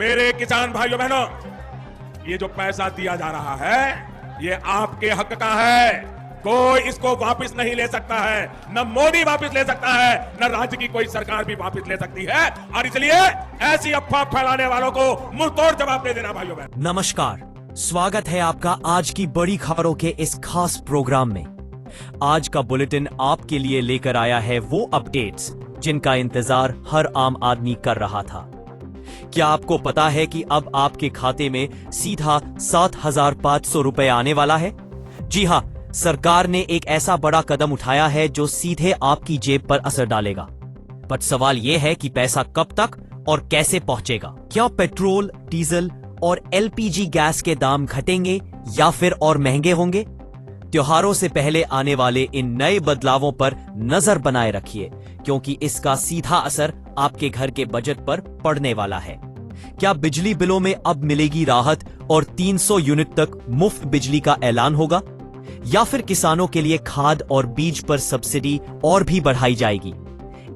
मेरे किसान भाइयों बहनों, ये जो पैसा दिया जा रहा है ये आपके हक का है। कोई इसको वापस नहीं ले सकता है, न मोदी वापस ले सकता है, न राज्य की कोई सरकार भी वापस ले सकती है। और इसलिए ऐसी अफवाह फैलाने वालों को मुंहतोड़ जवाब दे देना भाइयों बहनों। नमस्कार, स्वागत है आपका आज की बड़ी खबरों के इस खास प्रोग्राम में। आज का बुलेटिन आपके लिए लेकर आया है वो अपडेट्स जिनका इंतजार हर आम आदमी कर रहा था। क्या आपको पता है कि अब आपके खाते में सीधा 7,500 रुपए आने वाला है? जी हां, सरकार ने एक ऐसा बड़ा कदम उठाया है जो सीधे आपकी जेब पर असर डालेगा। पर सवाल यह है कि पैसा कब तक और कैसे पहुंचेगा? क्या पेट्रोल, डीजल और एलपीजी गैस के दाम घटेंगे या फिर और महंगे होंगे? त्योहारों से पहले आने वाले इन नए बदलावों पर नजर बनाए रखिए, क्योंकि इसका सीधा असर आपके घर के बजट पर पड़ने वाला है। क्या बिजली बिलों में अब मिलेगी राहत और 300 यूनिट तक मुफ्त बिजली का ऐलान होगा? या फिर किसानों के लिए खाद और बीज पर सब्सिडी और भी बढ़ाई जाएगी?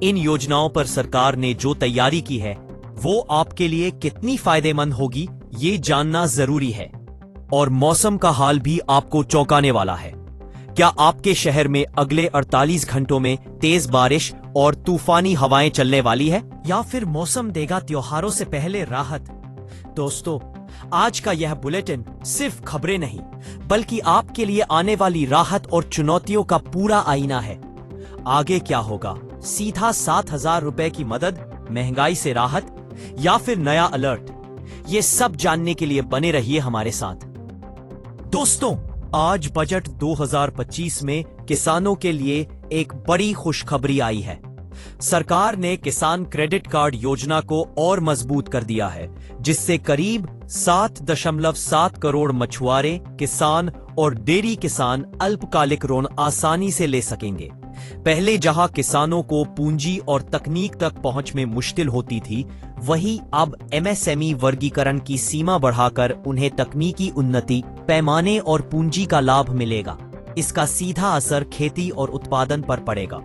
इन योजनाओं पर सरकार ने जो तैयारी की है वो आपके लिए कितनी फायदेमंद होगी, ये जानना जरूरी है। और मौसम का हाल भी आपको चौंकाने वाला है। क्या आपके शहर में अगले 48 घंटों में तेज बारिश और तूफानी हवाएं चलने वाली है, या फिर मौसम देगा त्योहारों से पहले राहत? दोस्तों, आज का यह बुलेटिन सिर्फ खबरें नहीं, बल्कि आपके लिए आने वाली राहत और चुनौतियों का पूरा आईना है। आगे क्या होगा? सीधा 7,000 रुपए की मदद, महंगाई से राहत, या फिर नया अलर्ट? ये सब जानने के लिए बने रहिए हमारे साथ। दोस्तों, आज बजट 2025 में किसानों के लिए एक बड़ी खुशखबरी आई है। सरकार ने किसान क्रेडिट कार्ड योजना को और मजबूत कर दिया है, जिससे करीब 7.7 करोड़ मछुआरे, किसान और डेयरी किसान अल्पकालिक ऋण आसानी से ले सकेंगे। पहले जहां किसानों को पूंजी और तकनीक तक पहुंच में मुश्किल होती थी, वहीं अब एमएसएमई वर्गीकरण की सीमा बढ़ाकर उन्हें तकनीकी उन्नति, पैमाने और पूंजी का लाभ मिलेगा। इसका सीधा असर खेती और उत्पादन पर पड़ेगा।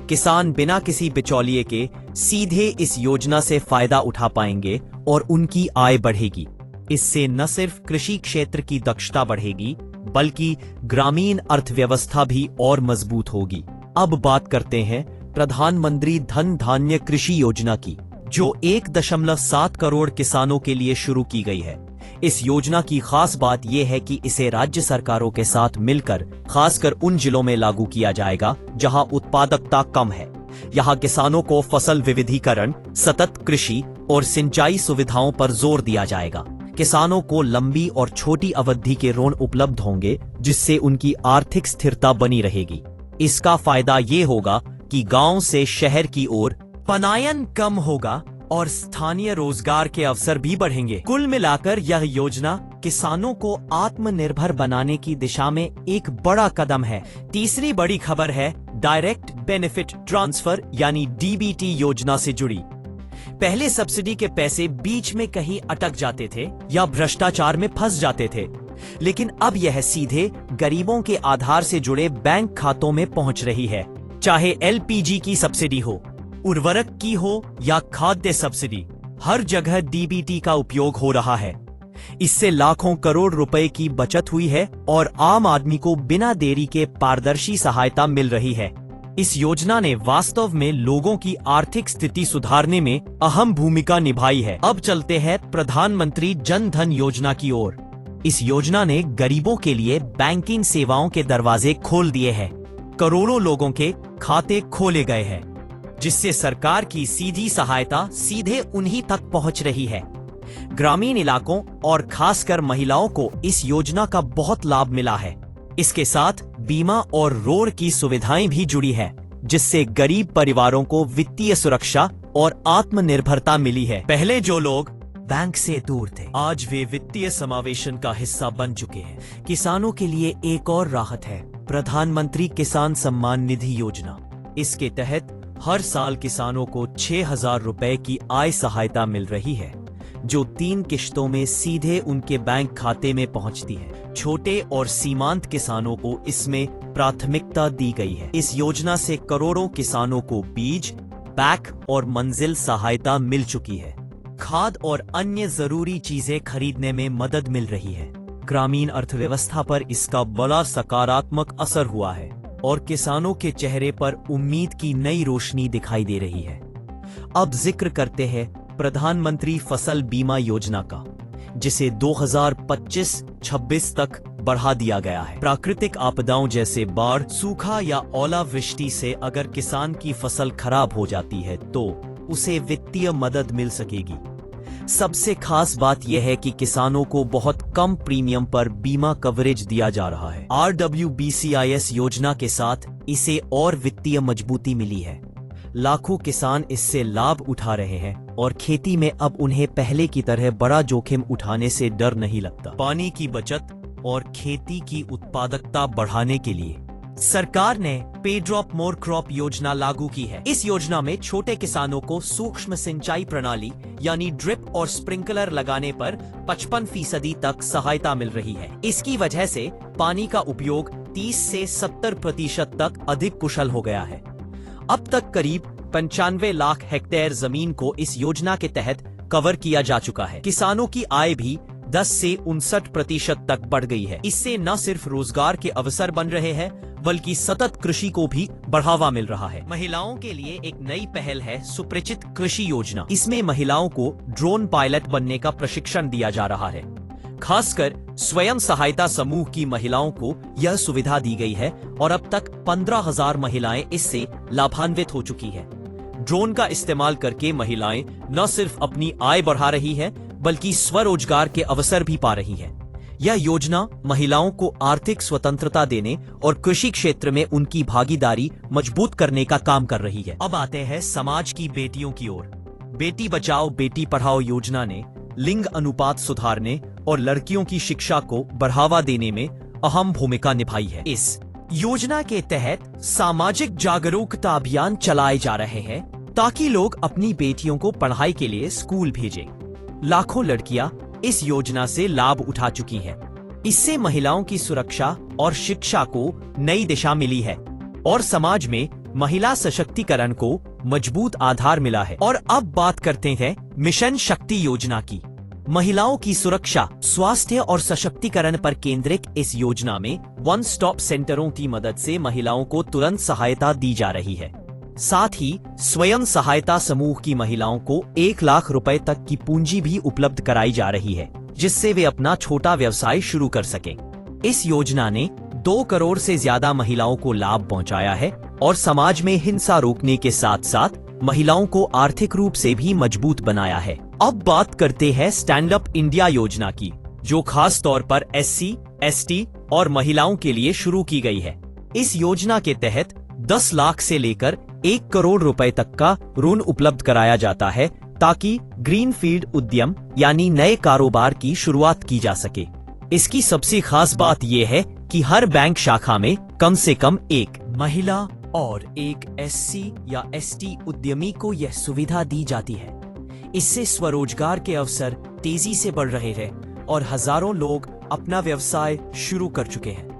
किसान बिना किसी बिचौलिए के सीधे इस योजना से फायदा उठा पाएंगे और उनकी आय बढ़ेगी। इससे न सिर्फ कृषि क्षेत्र की दक्षता बढ़ेगी, बल्कि ग्रामीण अर्थव्यवस्था भी और मजबूत होगी। अब बात करते हैं प्रधानमंत्री धन धान्य कृषि योजना की, जो 1.7 करोड़ किसानों के लिए शुरू की गई है। इस योजना की खास बात यह है कि इसे राज्य सरकारों के साथ मिलकर खासकर उन जिलों में लागू किया जाएगा जहां उत्पादकता कम है। यहां किसानों को फसल विविधीकरण, सतत कृषि और सिंचाई सुविधाओं पर जोर दिया जाएगा। किसानों को लंबी और छोटी अवधि के ऋण उपलब्ध होंगे, जिससे उनकी आर्थिक स्थिरता बनी रहेगी। इसका फायदा ये होगा कि गांव से शहर की ओर पलायन कम होगा और स्थानीय रोजगार के अवसर भी बढ़ेंगे। कुल मिलाकर यह योजना किसानों को आत्मनिर्भर बनाने की दिशा में एक बड़ा कदम है। तीसरी बड़ी खबर है डायरेक्ट बेनिफिट ट्रांसफर यानी डीबीटी योजना से जुड़ी। पहले सब्सिडी के पैसे बीच में कहीं अटक जाते थे या भ्रष्टाचार में फंस जाते थे, लेकिन अब यह सीधे गरीबों के आधार से जुड़े बैंक खातों में पहुंच रही है। चाहे एलपीजी की सब्सिडी हो, उर्वरक की हो या खाद्य सब्सिडी, हर जगह डीबीटी का उपयोग हो रहा है। इससे लाखों करोड़ रुपए की बचत हुई है और आम आदमी को बिना देरी के पारदर्शी सहायता मिल रही है। इस योजना ने वास्तव में लोगों की आर्थिक स्थिति सुधारने में अहम भूमिका निभाई है। अब चलते हैं प्रधानमंत्री जन धन योजना की ओर। इस योजना ने गरीबों के लिए बैंकिंग सेवाओं के दरवाजे खोल दिए हैं। करोड़ों लोगों के खाते खोले गए हैं, जिससे सरकार की सीधी सहायता सीधे उन्हीं तक पहुंच रही है। ग्रामीण इलाकों और खासकर महिलाओं को इस योजना का बहुत लाभ मिला है। इसके साथ बीमा और ऋण की सुविधाएं भी जुड़ी है, जिससे गरीब परिवारों को वित्तीय सुरक्षा और आत्मनिर्भरता मिली है। पहले जो लोग बैंक से दूर थे, आज वे वित्तीय समावेशन का हिस्सा बन चुके हैं। किसानों के लिए एक और राहत है प्रधानमंत्री किसान सम्मान निधि योजना। इसके तहत हर साल किसानों को 6,000 रुपए की आय सहायता मिल रही है, जो 3 किश्तों में सीधे उनके बैंक खाते में पहुंचती है। छोटे और सीमांत किसानों को इसमें प्राथमिकता दी गई है। इस योजना से करोड़ों किसानों को बीज, बैक और मंजिल सहायता मिल चुकी है। खाद और अन्य जरूरी चीजें खरीदने में मदद मिल रही है। ग्रामीण अर्थव्यवस्था पर इसका बड़ा सकारात्मक असर हुआ है और किसानों के चेहरे पर उम्मीद की नई रोशनी दिखाई दे रही है। अब जिक्र करते हैं प्रधानमंत्री फसल बीमा योजना का, जिसे 2025-26 तक बढ़ा दिया गया है। प्राकृतिक आपदाओं जैसे बाढ़, सूखा या ओलावृष्टि से अगर किसान की फसल खराब हो जाती है तो उसे वित्तीय मदद मिल सकेगी। सबसे खास बात यह है कि किसानों को बहुत कम प्रीमियम पर बीमा कवरेज दिया जा रहा है। RWBCIS योजना के साथ इसे और वित्तीय मजबूती मिली है। लाखों किसान इससे लाभ उठा रहे हैं और खेती में अब उन्हें पहले की तरह बड़ा जोखिम उठाने से डर नहीं लगता। पानी की बचत और खेती की उत्पादकता बढ़ाने के लिए सरकार ने पे ड्रॉप मोर क्रॉप योजना लागू की है। इस योजना में छोटे किसानों को सूक्ष्म सिंचाई प्रणाली यानी ड्रिप और स्प्रिंकलर लगाने पर 55% तक सहायता मिल रही है। इसकी वजह से पानी का उपयोग 30 से 70% तक अधिक कुशल हो गया है। अब तक करीब 95 लाख हेक्टेयर जमीन को इस योजना के तहत कवर किया जा चुका है। किसानों की आय भी 10 से 59% तक बढ़ गई है। इससे न सिर्फ रोजगार के अवसर बन रहे हैं बल्कि सतत कृषि को भी बढ़ावा मिल रहा है। महिलाओं के लिए एक नई पहल है सुपरिचित कृषि योजना। इसमें महिलाओं को ड्रोन पायलट बनने का प्रशिक्षण दिया जा रहा है। खासकर स्वयं सहायता समूह की महिलाओं को यह सुविधा दी गई है और अब तक 15,000 महिलाएं इससे लाभान्वित हो चुकी है। ड्रोन का इस्तेमाल करके महिलाएं न सिर्फ अपनी आय बढ़ा रही हैं बल्कि स्वरोजगार के अवसर भी पा रही हैं। यह योजना महिलाओं को आर्थिक स्वतंत्रता देने और कृषि क्षेत्र में उनकी भागीदारी मजबूत करने का काम कर रही है। अब आते हैं समाज की बेटियों की ओर। बेटी बचाओ बेटी पढ़ाओ योजना ने लिंग अनुपात सुधारने और लड़कियों की शिक्षा को बढ़ावा देने में अहम भूमिका निभाई है। इस योजना के तहत सामाजिक जागरूकता अभियान चलाए जा रहे हैं ताकि लोग अपनी बेटियों को पढ़ाई के लिए स्कूल भेजें। लाखों लड़कियां इस योजना से लाभ उठा चुकी हैं। इससे महिलाओं की सुरक्षा और शिक्षा को नई दिशा मिली है और समाज में महिला सशक्तिकरण को मजबूत आधार मिला है। और अब बात करते हैं मिशन शक्ति योजना की। महिलाओं की सुरक्षा, स्वास्थ्य और सशक्तिकरण पर केंद्रित इस योजना में वन स्टॉप सेंटरों की मदद से महिलाओं को तुरंत सहायता दी जा रही है। साथ ही स्वयं सहायता समूह की महिलाओं को 1 लाख रुपए तक की पूंजी भी उपलब्ध कराई जा रही है, जिससे वे अपना छोटा व्यवसाय शुरू कर सकें। इस योजना ने 2 करोड़ से ज्यादा महिलाओं को लाभ पहुंचाया है और समाज में हिंसा रोकने के साथ साथ महिलाओं को आर्थिक रूप से भी मजबूत बनाया है। अब बात करते हैं स्टैंड अप इंडिया योजना की, जो खास तौर पर SC, ST और महिलाओं के लिए शुरू की गई है। इस योजना के तहत 10 लाख से लेकर 1 करोड़ रुपए तक का ऋण उपलब्ध कराया जाता है ताकि ग्रीनफील्ड उद्यम यानी नए कारोबार की शुरुआत की जा सके। इसकी सबसे खास बात यह है कि हर बैंक शाखा में कम से कम एक महिला और एक SC या ST उद्यमी को यह सुविधा दी जाती है। इससे स्वरोजगार के अवसर तेजी से बढ़ रहे हैं और हजारों लोग अपना व्यवसाय शुरू कर चुके हैं।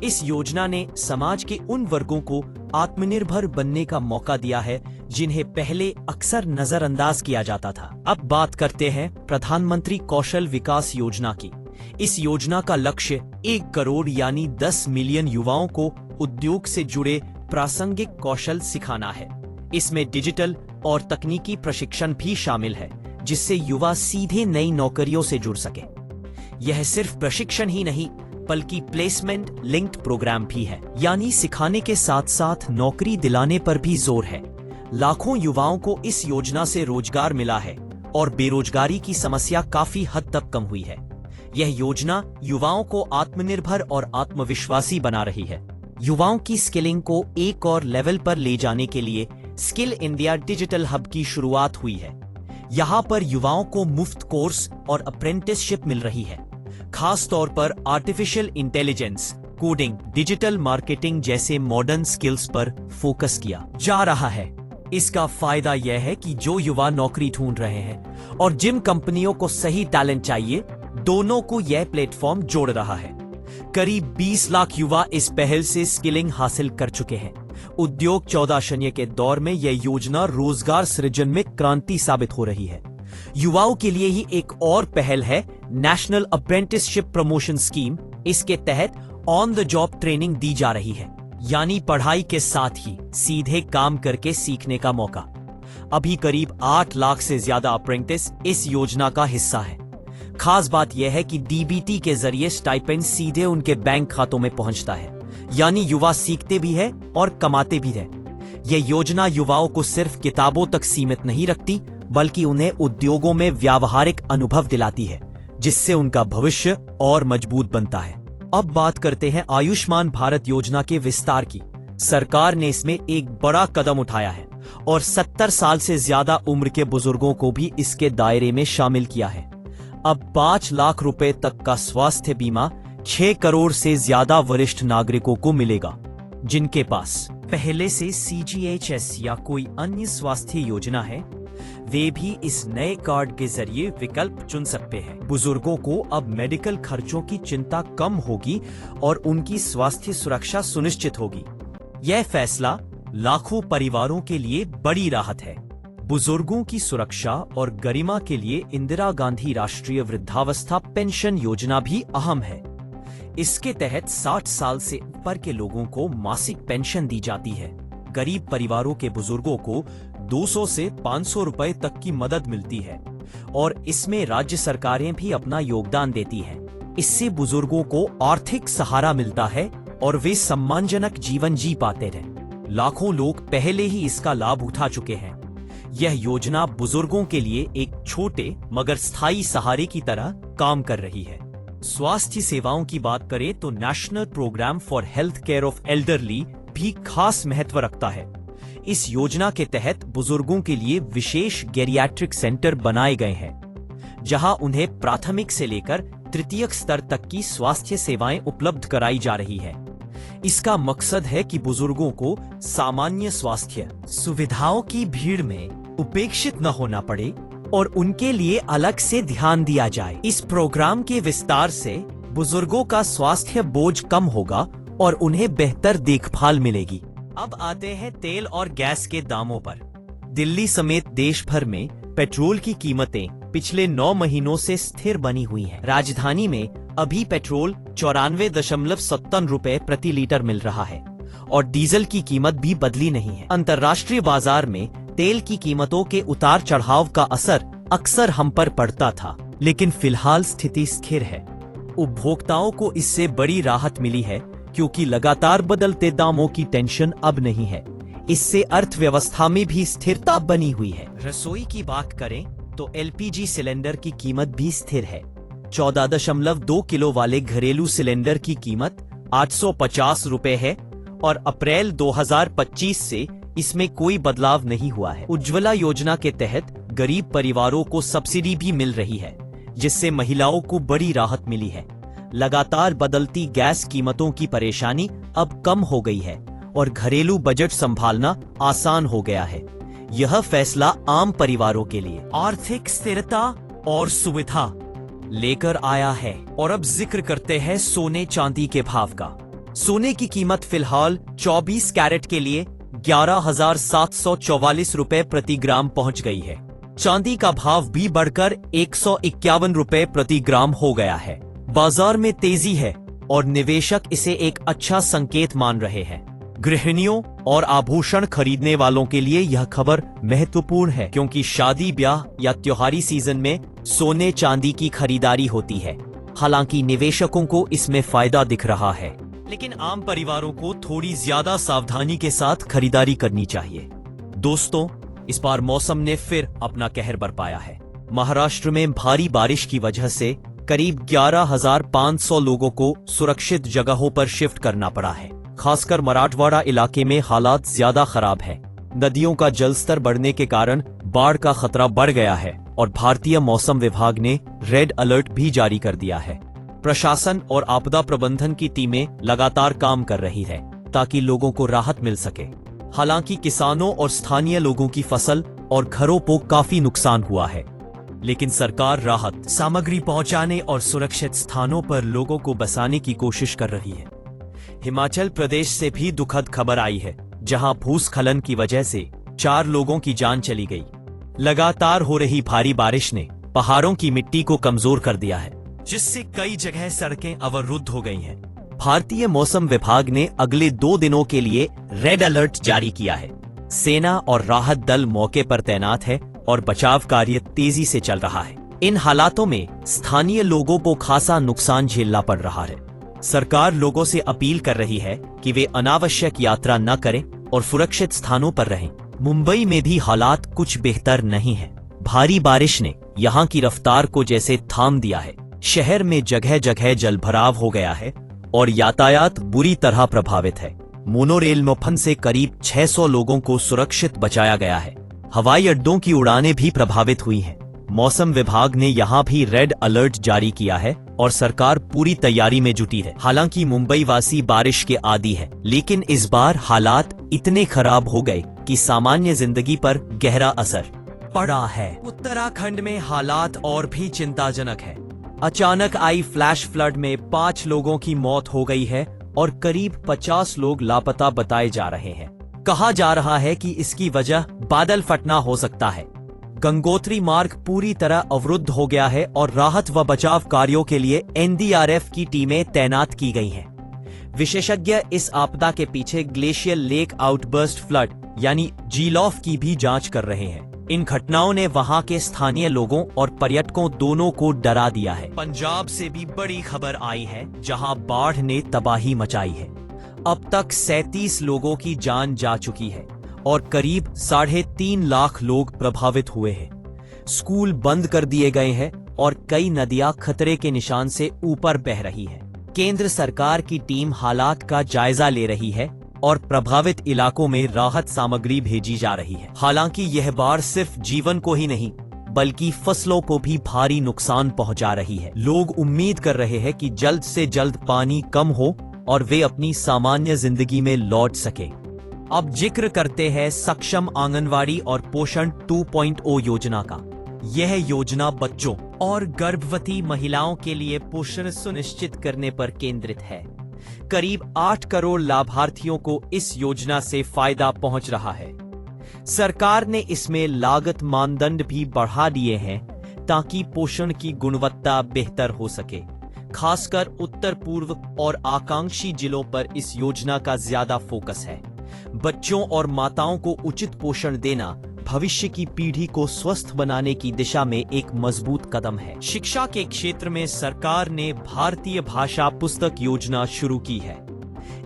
इस योजना ने समाज के उन वर्गों को आत्मनिर्भर बनने का मौका दिया है जिन्हें पहले अक्सर नजरअंदाज किया जाता था। अब बात करते हैं प्रधानमंत्री कौशल विकास योजना की। इस योजना का लक्ष्य 1 करोड़ यानी 10 मिलियन युवाओं को उद्योग से जुड़े प्रासंगिक कौशल सिखाना है। इसमें डिजिटल और तकनीकी प्रशिक्षण भी शामिल है, जिससे युवा सीधे नई नौकरियों से जुड़ सके। यह सिर्फ प्रशिक्षण ही नहीं बल्कि प्लेसमेंट लिंक्ड प्रोग्राम भी है, यानी सिखाने के साथ साथ नौकरी दिलाने पर भी जोर है। लाखों युवाओं को इस योजना से रोजगार मिला है और बेरोजगारी की समस्या काफी हद तक कम हुई है। यह योजना युवाओं को आत्मनिर्भर और आत्मविश्वासी बना रही है। युवाओं की स्किलिंग को एक और लेवल पर ले जाने के लिए स्किल इंडिया डिजिटल हब की शुरुआत हुई है। यहाँ पर युवाओं को मुफ्त कोर्स और अप्रेंटिसशिप मिल रही है। खास तौर पर artificial intelligence, coding, digital marketing जैसे मॉडर्न स्किल्स पर फोकस किया जा रहा है। इसका फायदा यह है कि जो युवा नौकरी ढूंढ रहे हैं और जिन कंपनियों को सही टैलेंट चाहिए, दोनों को यह प्लेटफॉर्म जोड़ रहा है। करीब 20 लाख युवा इस पहल से स्किलिंग हासिल कर चुके हैं। उद्योग 14 के दौर में यह योजना रोजगार सृजन में क्रांति साबित हो रही है। युवाओं के लिए ही एक और पहल है नेशनल अप्रेंटिसशिप प्रमोशन स्कीम। इसके तहत ऑन द जॉब ट्रेनिंग दी जा रही है, यानी पढ़ाई के साथ ही सीधे काम करके सीखने का मौका। अभी करीब 8 लाख से ज्यादा अप्रेंटिस इस योजना का हिस्सा है। खास बात यह है कि डीबीटी के जरिए स्टाइपेंड सीधे उनके बैंक खातों में पहुंचता है, यानी युवा सीखते भी है और कमाते भी है। यह योजना युवाओं को सिर्फ किताबों तक सीमित नहीं रखती, बल्कि उन्हें उद्योगों में व्यावहारिक अनुभव दिलाती है, जिससे उनका भविष्य और मजबूत बनता है। अब बात करते हैं आयुष्मान भारत योजना के विस्तार की। सरकार ने इसमें एक बड़ा कदम उठाया है और 70 साल से ज्यादा उम्र के बुजुर्गों को भी इसके दायरे में शामिल किया है। अब 5 लाख रुपए तक का स्वास्थ्य बीमा 6 करोड़ से ज्यादा वरिष्ठ नागरिकों को मिलेगा, जिनके पास पहले से CGHS या कोई अन्य स्वास्थ्य योजना है। वे भी इस नए कार्ड के जरिए विकल्प चुन सकते हैं। बुजुर्गों को अब मेडिकल खर्चों की चिंता कम होगी और उनकी स्वास्थ्य सुरक्षा सुनिश्चित होगी। यह फैसला लाखों परिवारों के लिए बड़ी राहत है। बुजुर्गों की सुरक्षा और गरिमा के लिए इंदिरा गांधी राष्ट्रीय वृद्धावस्था पेंशन योजना भी अहम है। इसके तहत 60 साल से ऊपर के लोगों को मासिक पेंशन दी जाती है। गरीब परिवारों के बुजुर्गों को 200 से 500 रुपए तक की मदद मिलती है और इसमें राज्य सरकारें भी अपना योगदान देती हैं। इससे बुजुर्गों को आर्थिक सहारा मिलता है और वे सम्मानजनक जीवन जी पाते हैं। लाखों लोग पहले ही इसका लाभ उठा चुके हैं। यह योजना बुजुर्गों के लिए एक छोटे मगर स्थायी सहारे की तरह काम कर रही है। स्वास्थ्य सेवाओं की बात करें तो national programme for health care of elderly भी खास महत्व रखता है। इस योजना के तहत बुजुर्गों के लिए विशेष गेरियाट्रिक सेंटर बनाए गए हैं, जहां उन्हें प्राथमिक से लेकर तृतीयक स्तर तक की स्वास्थ्य सेवाएं उपलब्ध कराई जा रही है। इसका मकसद है कि बुजुर्गों को सामान्य स्वास्थ्य सुविधाओं की भीड़ में उपेक्षित न होना पड़े और उनके लिए अलग से ध्यान दिया जाए। इस प्रोग्राम के विस्तार से बुजुर्गों का स्वास्थ्य बोझ कम होगा और उन्हें बेहतर देखभाल मिलेगी। अब आते हैं तेल और गैस के दामों पर। दिल्ली समेत देश भर में पेट्रोल की कीमतें पिछले 9 महीनों से स्थिर बनी हुई हैं। राजधानी में अभी पेट्रोल 94.57 रुपए प्रति लीटर मिल रहा है और डीजल की कीमत भी बदली नहीं है। अंतर्राष्ट्रीय बाजार में तेल की कीमतों के उतार चढ़ाव का असर अक्सर हम पर पड़ता था, लेकिन फिलहाल स्थिति स्थिर है। उपभोक्ताओं को इससे बड़ी राहत मिली है क्योंकि लगातार बदलते दामों की टेंशन अब नहीं है। इससे अर्थव्यवस्था में भी स्थिरता बनी हुई है। रसोई की बात करें तो LPG सिलेंडर की कीमत भी स्थिर है। 14.2 किलो वाले घरेलू सिलेंडर की कीमत 850 रुपए है और अप्रैल 2025 से इसमें कोई बदलाव नहीं हुआ है। उज्ज्वला योजना के तहत गरीब परिवारों को सब्सिडी भी मिल रही है, जिससे महिलाओं को बड़ी राहत मिली है। लगातार बदलती गैस कीमतों की परेशानी अब कम हो गई है और घरेलू बजट संभालना आसान हो गया है। यह फैसला आम परिवारों के लिए आर्थिक स्थिरता और सुविधा लेकर आया है। और अब जिक्र करते हैं सोने चांदी के भाव का। सोने की कीमत फिलहाल 24 कैरेट के लिए 11,744 रुपए प्रति ग्राम पहुंच गई है। चांदी का भाव भी बढ़कर 151 रुपए प्रति ग्राम हो गया है। बाजार में तेजी है और निवेशक इसे एक अच्छा संकेत मान रहे हैं। गृहिणियों और आभूषण खरीदने वालों के लिए यह खबर महत्वपूर्ण है, क्योंकि शादी ब्याह या त्योहारी सीजन में सोने चांदी की खरीदारी होती है। हालांकि निवेशकों को इसमें फायदा दिख रहा है, लेकिन आम परिवारों को थोड़ी ज्यादा सावधानी के साथ खरीदारी करनी चाहिए। दोस्तों, इस बार मौसम ने फिर अपना कहर बरपाया है। महाराष्ट्र में भारी बारिश की वजह से करीब 11,500 लोगों को सुरक्षित जगहों पर शिफ्ट करना पड़ा है। खासकर मराठवाड़ा इलाके में हालात ज्यादा खराब है। नदियों का जलस्तर बढ़ने के कारण बाढ़ का खतरा बढ़ गया है और भारतीय मौसम विभाग ने रेड अलर्ट भी जारी कर दिया है। प्रशासन और आपदा प्रबंधन की टीमें लगातार काम कर रही है ताकि लोगों को राहत मिल सके। हालांकि किसानों और स्थानीय लोगों की फसल और घरों को काफी नुकसान हुआ है, लेकिन सरकार राहत सामग्री पहुंचाने और सुरक्षित स्थानों पर लोगों को बसाने की कोशिश कर रही है। हिमाचल प्रदेश से भी दुखद खबर आई है, जहां भूस्खलन की वजह से 4 लोगों की जान चली गई। लगातार हो रही भारी बारिश ने पहाड़ों की मिट्टी को कमजोर कर दिया है, जिससे कई जगह सड़कें अवरुद्ध हो गई हैं। भारतीय मौसम विभाग ने अगले 2 दिनों के लिए रेड अलर्ट जारी किया है। सेना और राहत दल मौके पर तैनात है और बचाव कार्य तेजी से चल रहा है। इन हालातों में स्थानीय लोगों को खासा नुकसान झेलना पड़ रहा है। सरकार लोगों से अपील कर रही है कि वे अनावश्यक यात्रा न करें और सुरक्षित स्थानों पर रहें। मुंबई में भी हालात कुछ बेहतर नहीं है। भारी बारिश ने यहाँ की रफ्तार को जैसे थाम दिया है। शहर में जगह जगह जलभराव हो गया है और यातायात बुरी तरह प्रभावित है। मोनोरेल में फंसे करीब 600 लोगों को सुरक्षित बचाया गया है। हवाई अड्डों की उड़ानें भी प्रभावित हुई हैं। मौसम विभाग ने यहाँ भी रेड अलर्ट जारी किया है और सरकार पूरी तैयारी में जुटी है। हालांकि मुंबई वासी बारिश के आदी है, लेकिन इस बार हालात इतने खराब हो गए कि सामान्य जिंदगी पर गहरा असर पड़ा है। उत्तराखंड में हालात और भी चिंताजनक है। अचानक आई फ्लैश फ्लड में 5 लोगों की मौत हो गई है और करीब 50 लोग लापता बताए जा रहे हैं। कहा जा रहा है कि इसकी वजह बादल फटना हो सकता है। गंगोत्री मार्ग पूरी तरह अवरुद्ध हो गया है और राहत व बचाव कार्यों के लिए एनडीआरएफ की टीमें तैनात की गई हैं। विशेषज्ञ इस आपदा के पीछे ग्लेशियल लेक आउटबर्स्ट फ्लड यानी जीलॉफ की भी जांच कर रहे हैं। इन घटनाओं ने वहां के स्थानीय लोगों और पर्यटकों दोनों को डरा दिया है। पंजाब से भी बड़ी खबर आई है, जहां बाढ़ ने तबाही मचाई है। अब तक 37 लोगों की जान जा चुकी है और करीब 3.5 लाख लोग प्रभावित हुए हैं। स्कूल बंद कर दिए गए हैं और कई नदियां खतरे के निशान से ऊपर बह रही हैं। केंद्र सरकार की टीम हालात का जायजा ले रही है और प्रभावित इलाकों में राहत सामग्री भेजी जा रही है। हालांकि यह बाढ़ सिर्फ जीवन को ही नहीं बल्कि फसलों को भी भारी नुकसान पहुंचा रही है। लोग उम्मीद कर रहे हैं कि जल्द से जल्द पानी कम हो और वे अपनी सामान्य जिंदगी में लौट सके। अब जिक्र करते हैं सक्षम आंगनवाड़ी और पोषण 2.0 योजना का। यह योजना बच्चों और गर्भवती महिलाओं के लिए पोषण सुनिश्चित करने पर केंद्रित है। करीब 8 करोड़ लाभार्थियों को इस योजना से फायदा पहुंच रहा है। सरकार ने इसमें लागत मानदंड भी बढ़ा दिए हैं ताकि पोषण की गुणवत्ता बेहतर हो सके। खासकर उत्तर पूर्व और आकांक्षी जिलों पर इस योजना का ज्यादा फोकस है। बच्चों और माताओं को उचित पोषण देना भविष्य की पीढ़ी को स्वस्थ बनाने की दिशा में एक मजबूत कदम है। शिक्षा के क्षेत्र में सरकार ने भारतीय भाषा पुस्तक योजना शुरू की है।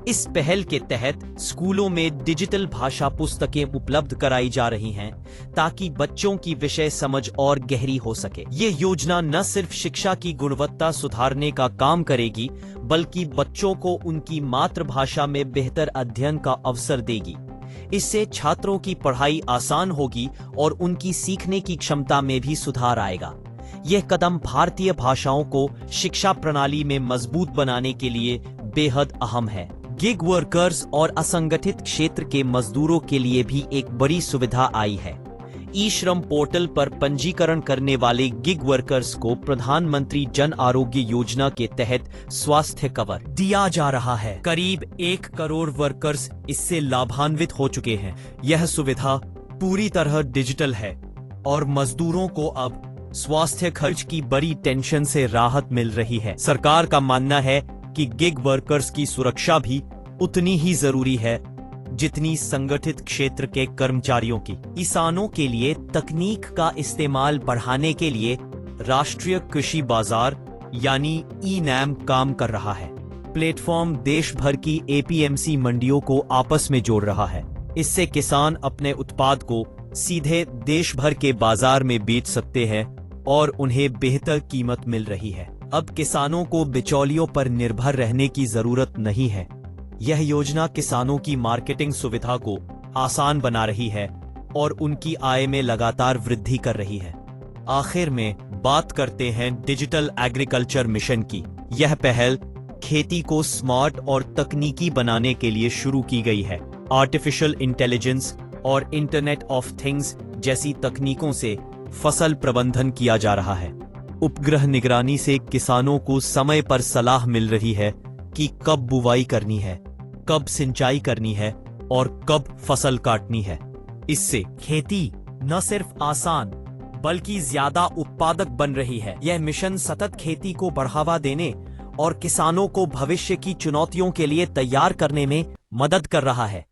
इस पहल के तहत स्कूलों में डिजिटल भाषा पुस्तकें उपलब्ध कराई जा रही हैं ताकि बच्चों की विषय समझ और गहरी हो सके। ये योजना न सिर्फ शिक्षा की गुणवत्ता सुधारने का काम करेगी बल्कि बच्चों को उनकी मातृभाषा में बेहतर अध्ययन का अवसर देगी। इससे छात्रों की पढ़ाई आसान होगी और उनकी सीखने की क्षमता में भी सुधार आएगा। यह कदम भारतीय भाषाओं को शिक्षा प्रणाली में मजबूत बनाने के लिए बेहद अहम है। गिग वर्कर्स और असंगठित क्षेत्र के मजदूरों के लिए भी एक बड़ी सुविधा आई है। ई श्रम पोर्टल पर पंजीकरण करने वाले गिग वर्कर्स को प्रधानमंत्री जन आरोग्य योजना के तहत स्वास्थ्य कवर दिया जा रहा है। करीब 1 करोड़ वर्कर्स इससे लाभान्वित हो चुके हैं। यह सुविधा पूरी तरह डिजिटल है और मजदूरों को अब स्वास्थ्य खर्च की बड़ी टेंशन से राहत मिल रही है। सरकार का मानना है कि गिग वर्कर्स की सुरक्षा भी उतनी ही जरूरी है जितनी संगठित क्षेत्र के कर्मचारियों की। किसानों के लिए तकनीक का इस्तेमाल बढ़ाने के लिए राष्ट्रीय कृषि बाजार यानी ई-नैम काम कर रहा है। प्लेटफॉर्म देश भर की एपीएमसी मंडियों को आपस में जोड़ रहा है। इससे किसान अपने उत्पाद को सीधे देश भर के बाजार में बेच सकते हैं और उन्हें बेहतर कीमत मिल रही है। अब किसानों को बिचौलियों पर निर्भर रहने की जरूरत नहीं है। यह योजना किसानों की मार्केटिंग सुविधा को आसान बना रही है और उनकी आय में लगातार वृद्धि कर रही है। आखिर में बात करते हैं डिजिटल एग्रीकल्चर मिशन की। यह पहल खेती को स्मार्ट और तकनीकी बनाने के लिए शुरू की गई है। आर्टिफिशियल इंटेलिजेंस और इंटरनेट ऑफ थिंग्स जैसी तकनीकों से फसल प्रबंधन किया जा रहा है। उपग्रह निगरानी से किसानों को समय पर सलाह मिल रही है कि कब बुवाई करनी है, कब सिंचाई करनी है और कब फसल काटनी है। इससे खेती न सिर्फ आसान बल्कि ज्यादा उत्पादक बन रही है। यह मिशन सतत खेती को बढ़ावा देने और किसानों को भविष्य की चुनौतियों के लिए तैयार करने में मदद कर रहा है।